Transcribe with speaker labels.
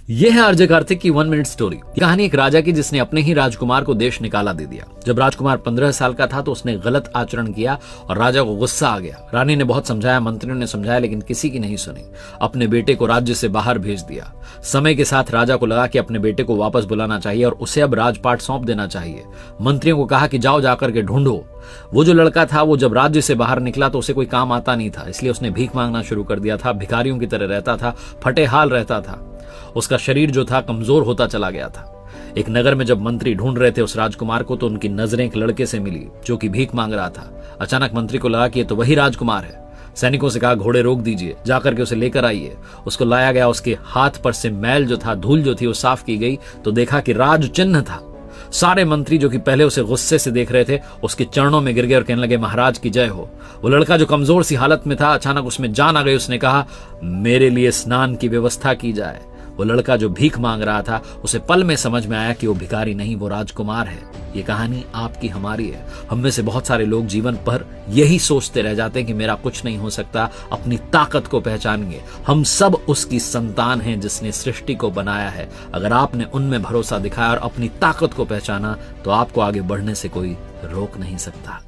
Speaker 1: यह है आरजे कार्तिक की 1 मिनट स्टोरी। कहानी एक राजा की जिसने अपने ही राजकुमार को देश निकाला दे दिया। जब राजकुमार 15 साल का था तो उसने गलत आचरण किया और राजा को गुस्सा आ गया। रानी ने बहुत समझाया, मंत्रियों ने समझाया, लेकिन किसी की नहीं सुनी। अपने बेटे को राज्य से बाहर भेज दिया। समय के साथ राजा को लगा कि अपने बेटे को वापस बुलाना चाहिए और उसे अब राजपाट सौंप देना चाहिए। मंत्रियों को कहा कि जाओ जाकर के ढूंढो। वो जो लड़का था वो जब राज्य से बाहर निकला तो उसे कोई काम आता नहीं था, इसलिए उसने भीख मांगना शुरू कर दिया था। भिखारियों की तरह रहता था, फटे हाल रहता था। उसका शरीर जो था कमजोर होता चला गया था। एक नगर में जब मंत्री ढूंढ रहे थे उस राजकुमार को तो उनकी नजरें एक लड़के से मिली जो कि भीख मांग रहा था। अचानक मंत्री को लगा कि ये तो वही राजकुमार है। सैनिकों से कहा, घोड़े रोक दीजिए, जाकर के उसे लेकर आइए। उसको लाया गया। उसके हाथ पर से मैल जो था, धूल जो थी, वो साफ की गई तो देखा कि राज चिन्ह था। सारे मंत्री जो कि पहले उसे गुस्से से देख रहे थे उसके चरणों में गिर गए और कहने लगे, महाराज की जय हो। वो लड़का जो कमजोर सी हालत में था, अचानक उसमें जान आ गई। उसने कहा, मेरे लिए स्नान की व्यवस्था की जाए। वो लड़का जो भीख मांग रहा था उसे पल में समझ में आया कि वो भिखारी नहीं, वो राजकुमार है। ये कहानी आपकी हमारी है। हम में से बहुत सारे लोग जीवन पर यही सोचते रह जाते हैं कि मेरा कुछ नहीं हो सकता। अपनी ताकत को पहचानिए। हम सब उसकी संतान हैं जिसने सृष्टि को बनाया है। अगर आपने उनमें भरोसा दिखाया और अपनी ताकत को पहचाना तो आपको आगे बढ़ने से कोई रोक नहीं सकता।